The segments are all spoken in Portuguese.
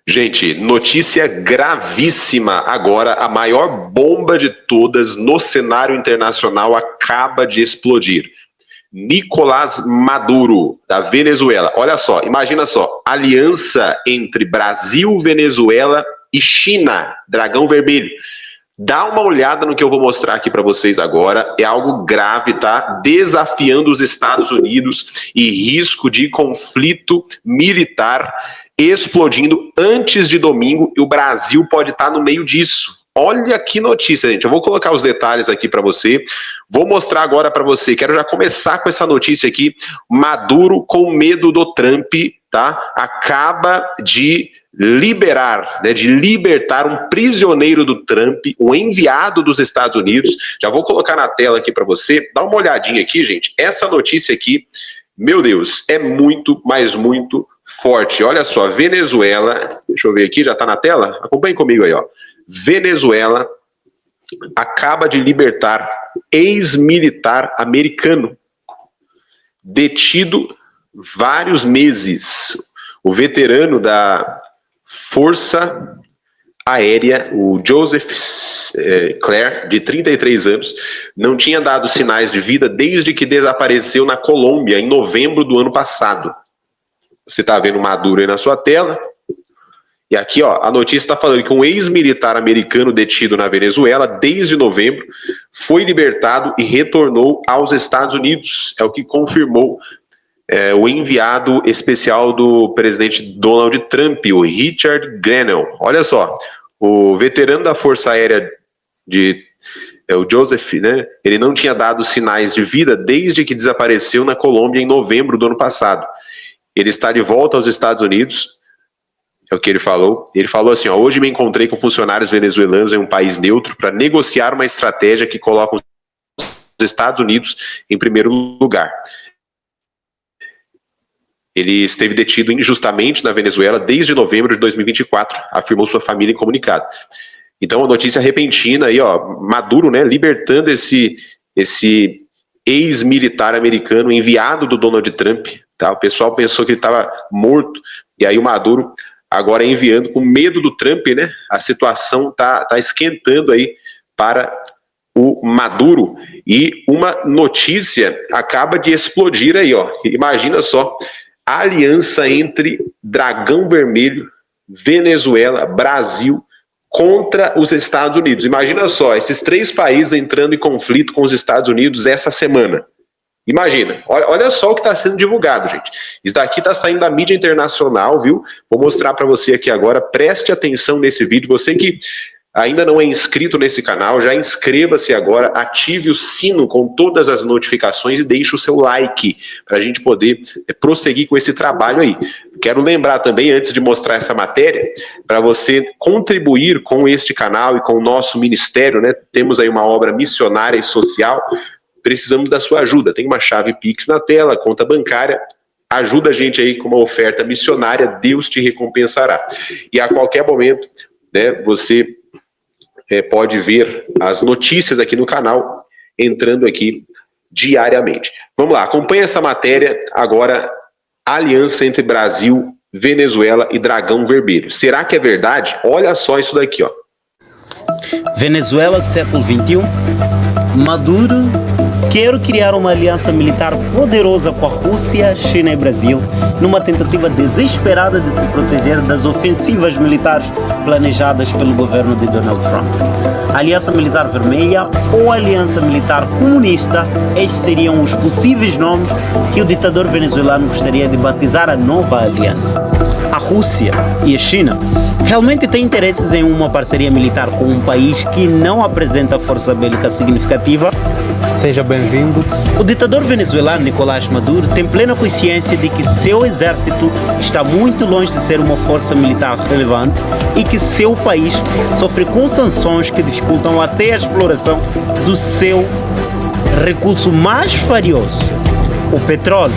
Gente, notícia gravíssima agora, a maior bomba de todas no cenário internacional acaba de explodir. Nicolás Maduro, da Venezuela. Olha só, imagina só, aliança entre Brasil, Venezuela e China, Dragão Vermelho. Dá uma olhada no que eu vou mostrar aqui para vocês agora, é algo grave, tá? Desafiando os Estados Unidos e risco de conflito militar explodindo antes de domingo e o Brasil pode estar no meio disso. Olha que notícia, gente. Eu vou colocar os detalhes aqui para você. Vou mostrar agora para você. Quero já começar com essa notícia aqui. Maduro, com medo do Trump, tá? Acaba de liberar, né, de libertar um prisioneiro do Trump, um enviado dos Estados Unidos. Já vou colocar na tela aqui para você. Dá uma olhadinha aqui, gente. Essa notícia aqui, meu Deus, é muito, mas muito forte. Olha só, Venezuela, deixa eu ver aqui, já tá na tela? Acompanhe comigo aí, ó. Venezuela acaba de libertar ex-militar americano detido vários meses. O veterano da Força Aérea, o Joseph Clare, de 33 anos, não tinha dado sinais de vida desde que desapareceu na Colômbia em novembro do ano passado. Você está vendo Maduro aí na sua tela. E aqui, ó, a notícia está falando que um ex-militar americano detido na Venezuela desde novembro foi libertado e retornou aos Estados Unidos. É o que confirmou o enviado especial do presidente Donald Trump, o Richard Grenell. Olha só, o veterano da Força Aérea o Joseph, né? Ele não tinha dado sinais de vida desde que desapareceu na Colômbia em novembro do ano passado. Ele está de volta aos Estados Unidos. É o que ele falou. Ele falou assim, ó, hoje me encontrei com funcionários venezuelanos em um país neutro para negociar uma estratégia que coloca os Estados Unidos em primeiro lugar. Ele esteve detido injustamente na Venezuela desde novembro de 2024, afirmou sua família em comunicado. Então, a notícia repentina aí, ó, Maduro, né, libertando esse ex-militar americano enviado do Donald Trump, tá? O pessoal pensou que ele estava morto, e aí o Maduro agora enviando com medo do Trump, né? A situação tá esquentando aí para o Maduro e uma notícia acaba de explodir aí, ó. Imagina só, a aliança entre Dragão Vermelho, Venezuela, Brasil contra os Estados Unidos. Imagina só, esses três países entrando em conflito com os Estados Unidos essa semana. Imagina, olha só o que está sendo divulgado, gente. Isso daqui está saindo da mídia internacional, viu? Vou mostrar para você aqui agora, preste atenção nesse vídeo. Você que ainda não é inscrito nesse canal, já inscreva-se agora, ative o sino com todas as notificações e deixe o seu like, para a gente poder prosseguir com esse trabalho aí. Quero lembrar também, antes de mostrar essa matéria, para você contribuir com este canal e com o nosso ministério, né? Temos aí uma obra missionária e social, precisamos da sua ajuda. Tem uma chave Pix na tela, conta bancária. Ajuda a gente aí com uma oferta missionária, Deus te recompensará. E a qualquer momento, né, você pode ver as notícias aqui no canal, entrando aqui diariamente. Vamos lá, acompanha essa matéria agora, a aliança entre Brasil, Venezuela e Dragão Vermelho. Será que é verdade? Olha só isso daqui, ó. Venezuela do século XXI, Maduro quer criar uma aliança militar poderosa com a Rússia, China e Brasil, numa tentativa desesperada de se proteger das ofensivas militares planejadas pelo governo de Donald Trump. A Aliança Militar Vermelha ou a Aliança Militar Comunista, estes seriam os possíveis nomes que o ditador venezuelano gostaria de batizar a nova aliança. A Rússia e a China realmente têm interesses em uma parceria militar com um país que não apresenta força bélica significativa. Seja bem-vindo. O ditador venezuelano Nicolás Maduro tem plena consciência de que seu exército está muito longe de ser uma força militar relevante e que seu país sofre com sanções que dificultam até a exploração do seu recurso mais valioso, o petróleo.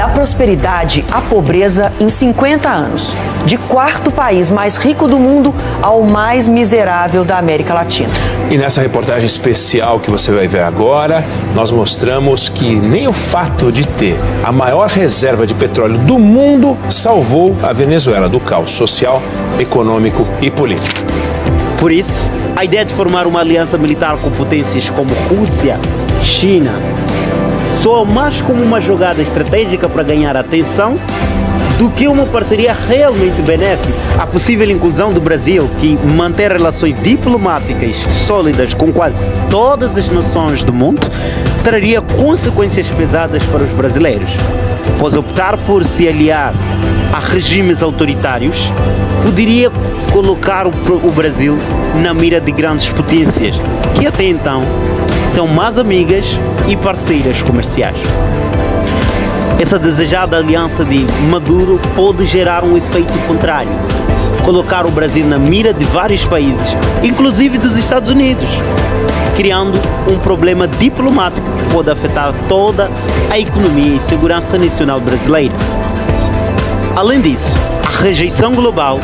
Da prosperidade à pobreza em 50 anos. De quarto país mais rico do mundo ao mais miserável da América Latina. E nessa reportagem especial que você vai ver agora, nós mostramos que nem o fato de ter a maior reserva de petróleo do mundo salvou a Venezuela do caos social, econômico e político. Por isso, a ideia de formar uma aliança militar com potências como Rússia, China, soa mais como uma jogada estratégica para ganhar atenção do que uma parceria realmente benéfica. A possível inclusão do Brasil, que mantém relações diplomáticas sólidas com quase todas as nações do mundo, traria consequências pesadas para os brasileiros, pois optar por se aliar a regimes autoritários poderia colocar o Brasil na mira de grandes potências, que até então são mais amigas e parceiras comerciais. Essa desejada aliança de Maduro pode gerar um efeito contrário, colocar o Brasil na mira de vários países, inclusive dos Estados Unidos, criando um problema diplomático que pode afetar toda a economia e segurança nacional brasileira. Além disso, a rejeição global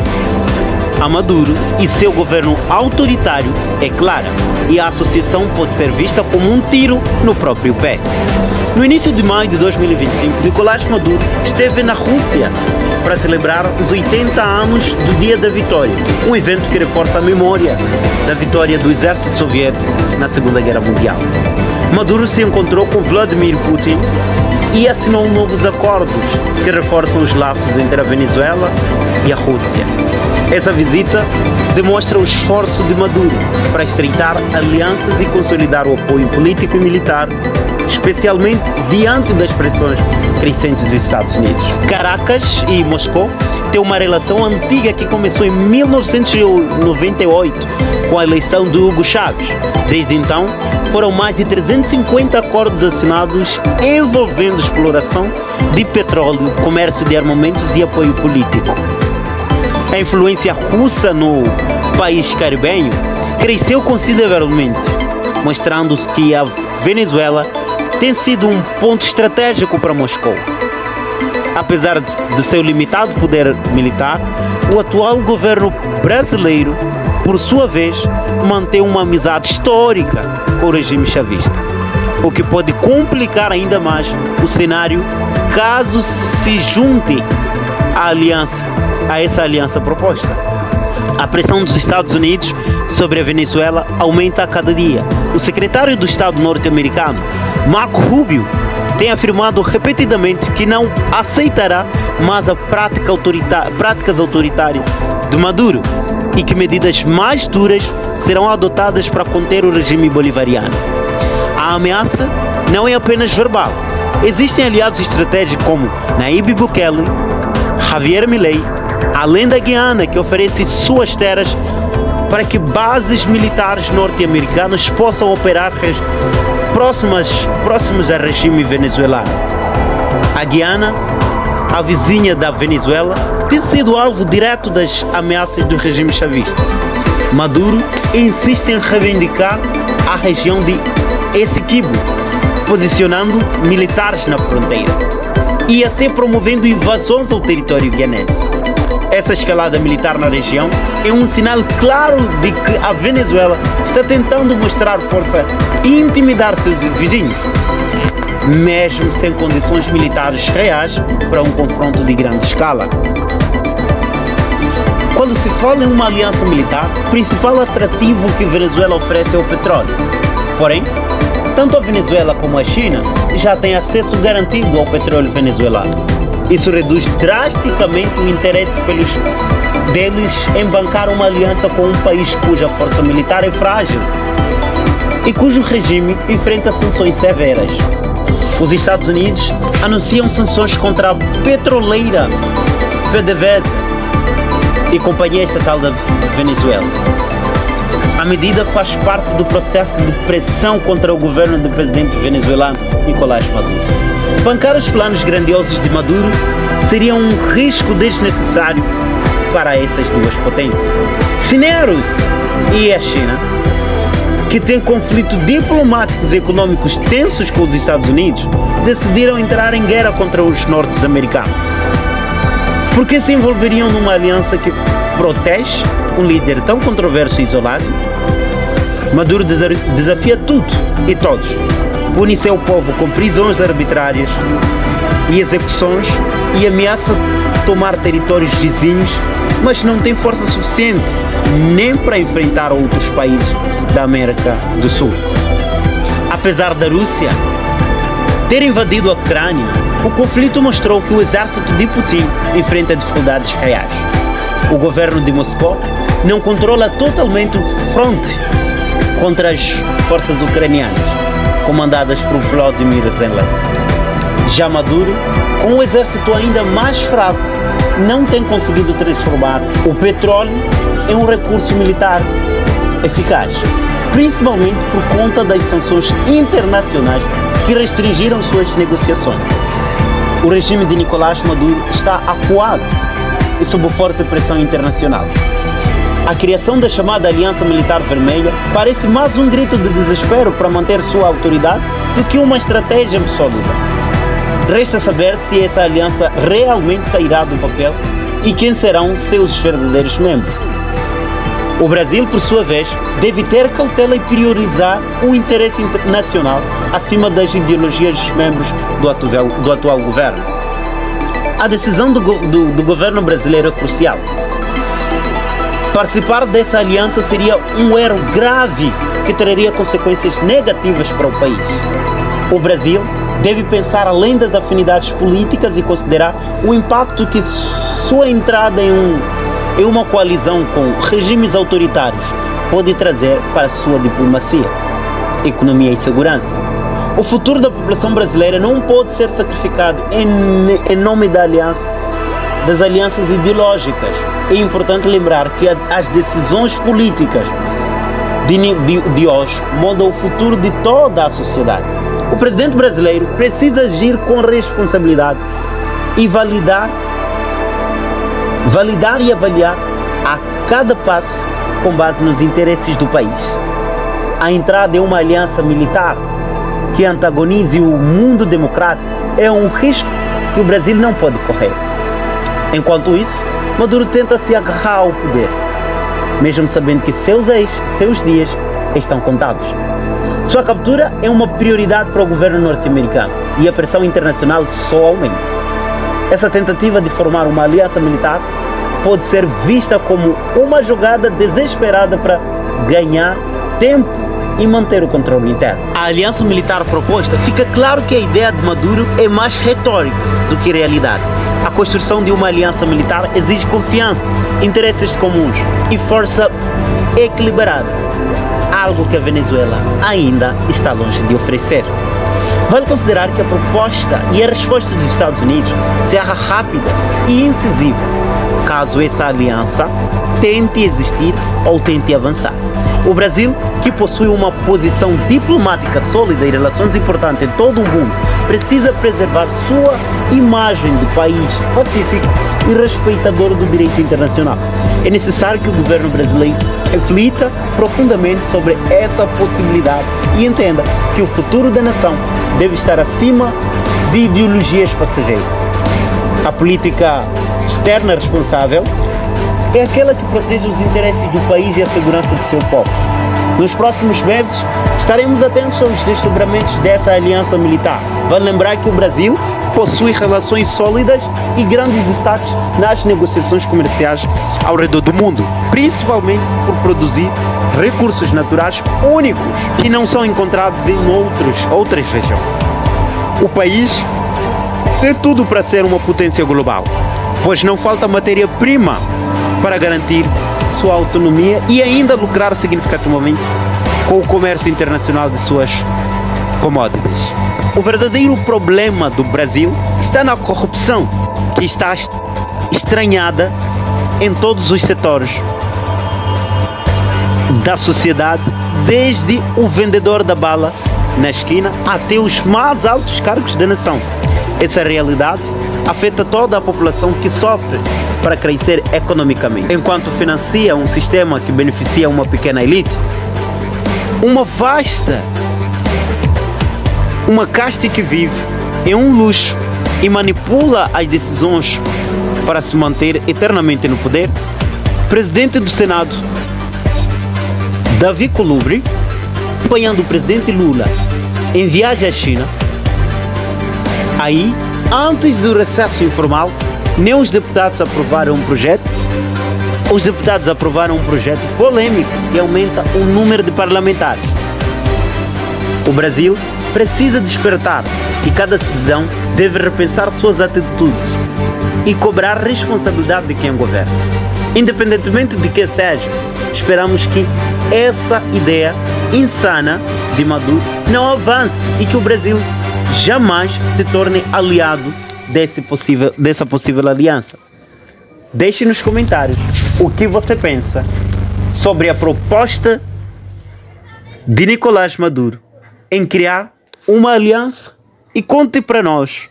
a Maduro e seu governo autoritário é clara, e a associação pode ser vista como um tiro no próprio pé. No início de maio de 2025, Nicolás Maduro esteve na Rússia para celebrar os 80 anos do Dia da Vitória, um evento que reforça a memória da vitória do exército soviético na Segunda Guerra Mundial. Maduro se encontrou com Vladimir Putin e assinou novos acordos que reforçam os laços entre a Venezuela e a Rússia. Essa visita demonstra o esforço de Maduro para estreitar alianças e consolidar o apoio político e militar, especialmente diante das pressões crescentes dos Estados Unidos. Caracas e Moscou têm uma relação antiga que começou em 1998, com a eleição de Hugo Chávez. Desde então, foram mais de 350 acordos assinados envolvendo exploração de petróleo, comércio de armamentos e apoio político. A influência russa no país caribenho cresceu consideravelmente, mostrando que a Venezuela tem sido um ponto estratégico para Moscou. Apesar do seu limitado poder militar, o atual governo brasileiro, por sua vez, mantém uma amizade histórica com o regime chavista, o que pode complicar ainda mais o cenário caso se junte a essa aliança proposta. A pressão dos Estados Unidos sobre a Venezuela aumenta a cada dia. O secretário do Estado norte-americano, Marco Rubio, tem afirmado repetidamente que não aceitará mais as práticas autoritárias de Maduro e que medidas mais duras serão adotadas para conter o regime bolivariano. A ameaça não é apenas verbal. Existem aliados estratégicos como Nayib Bukele, Javier Milei, além da Guiana, que oferece suas terras para que bases militares norte-americanas possam operar próximas ao regime venezuelano. A Guiana, a vizinha da Venezuela, tem sido alvo direto das ameaças do regime chavista. Maduro insiste em reivindicar a região de Essequibo, posicionando militares na fronteira e até promovendo invasões ao território guianense. Essa escalada militar na região é um sinal claro de que a Venezuela está tentando mostrar força e intimidar seus vizinhos, mesmo sem condições militares reais para um confronto de grande escala. Quando se fala em uma aliança militar, o principal atrativo que a Venezuela oferece é o petróleo. Porém, tanto a Venezuela como a China já têm acesso garantido ao petróleo venezuelano. Isso reduz drasticamente o interesse deles em bancar uma aliança com um país cuja força militar é frágil e cujo regime enfrenta sanções severas. Os Estados Unidos anunciam sanções contra a petroleira PDVSA e Companhia Estatal da Venezuela. A medida faz parte do processo de pressão contra o governo do presidente venezuelano Nicolás Maduro. Bancar os planos grandiosos de Maduro seria um risco desnecessário para essas duas potências. Se nem a Rússia e a China que têm conflitos diplomáticos e econômicos tensos com os Estados Unidos, decidiram entrar em guerra contra os norte-americanos? Por que se envolveriam numa aliança que protege um líder tão controverso e isolado? Maduro desafia tudo e todos, pune seu povo com prisões arbitrárias e execuções e ameaça tomar territórios vizinhos, mas não tem força suficiente nem para enfrentar outros países da América do Sul. Apesar da Rússia ter invadido a Ucrânia, o conflito mostrou que o exército de Putin enfrenta dificuldades reais. O governo de Moscou não controla totalmente o fronte contra as forças ucranianas, comandadas por Volodymyr Zelensky. Já Maduro, com um exército ainda mais fraco, não tem conseguido transformar o petróleo em um recurso militar eficaz, principalmente por conta das sanções internacionais que restringiram suas negociações. O regime de Nicolás Maduro está acuado e sob forte pressão internacional. A criação da chamada Aliança Militar Vermelha parece mais um grito de desespero para manter sua autoridade do que uma estratégia sólida. Resta saber se essa aliança realmente sairá do papel e quem serão seus verdadeiros membros. O Brasil, por sua vez, deve ter cautela e priorizar o interesse nacional acima das ideologias dos membros do atual governo. A decisão do governo brasileiro é crucial. Participar dessa aliança seria um erro grave que traria consequências negativas para o país. O Brasil deve pensar além das afinidades políticas e considerar o impacto que sua entrada em uma coalizão com regimes autoritários pode trazer para sua diplomacia, economia e segurança. O futuro da população brasileira não pode ser sacrificado em nome das alianças ideológicas. É importante lembrar que as decisões políticas de hoje moldam o futuro de toda a sociedade. O presidente brasileiro precisa agir com responsabilidade e validar e avaliar a cada passo com base nos interesses do país. A entrada em uma aliança militar que antagonize o mundo democrático é um risco que o Brasil não pode correr. Enquanto isso, Maduro tenta se agarrar ao poder, mesmo sabendo que seus dias estão contados. Sua captura é uma prioridade para o governo norte-americano e a pressão internacional só aumenta. Essa tentativa de formar uma aliança militar pode ser vista como uma jogada desesperada para ganhar tempo e manter o controle interno. A aliança militar proposta, fica claro que a ideia de Maduro é mais retórica do que realidade. A construção de uma aliança militar exige confiança, interesses comuns e força equilibrada, algo que a Venezuela ainda está longe de oferecer. Vale considerar que a proposta e a resposta dos Estados Unidos será rápida e incisiva, caso essa aliança tente existir ou tente avançar. O Brasil, que possui uma posição diplomática sólida e relações importantes em todo o mundo, precisa preservar sua imagem de país pacífico e respeitador do direito internacional. É necessário que o governo brasileiro reflita profundamente sobre essa possibilidade e entenda que o futuro da nação deve estar acima de ideologias passageiras. A política externa responsável é aquela que protege os interesses do país e a segurança do seu povo. Nos próximos meses, estaremos atentos aos desdobramentos dessa aliança militar. Vale lembrar que o Brasil possui relações sólidas e grandes destaques nas negociações comerciais ao redor do mundo, principalmente por produzir recursos naturais únicos que não são encontrados em outras regiões. O país tem tudo para ser uma potência global, pois não falta matéria-prima para garantir sua autonomia e ainda lucrar significativamente com o comércio internacional de suas commodities. O verdadeiro problema do Brasil está na corrupção, que está estranhada em todos os setores da sociedade, desde o vendedor da bala na esquina até os mais altos cargos da nação. Essa realidade afeta toda a população que sofre para crescer economicamente. Enquanto financia um sistema que beneficia uma pequena elite, uma casta que vive em um luxo e manipula as decisões para se manter eternamente no poder. Presidente do Senado, Davi Alcolumbre, acompanhando o presidente Lula em viagem à China. Aí, antes do recesso informal, nem os deputados aprovaram um projeto. Os deputados aprovaram um projeto polêmico que aumenta o número de parlamentares. O Brasil precisa despertar e cada cidadão deve repensar suas atitudes e cobrar responsabilidade de quem governa. Independentemente de que seja, esperamos que essa ideia insana de Maduro não avance e que o Brasil jamais se torne aliado dessa possível aliança. Deixe nos comentários o que você pensa sobre a proposta de Nicolás Maduro em criar uma aliança e conte para nós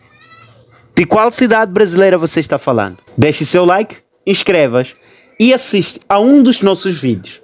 de qual cidade brasileira você está falando. Deixe seu like, inscreva-se e assiste a um dos nossos vídeos.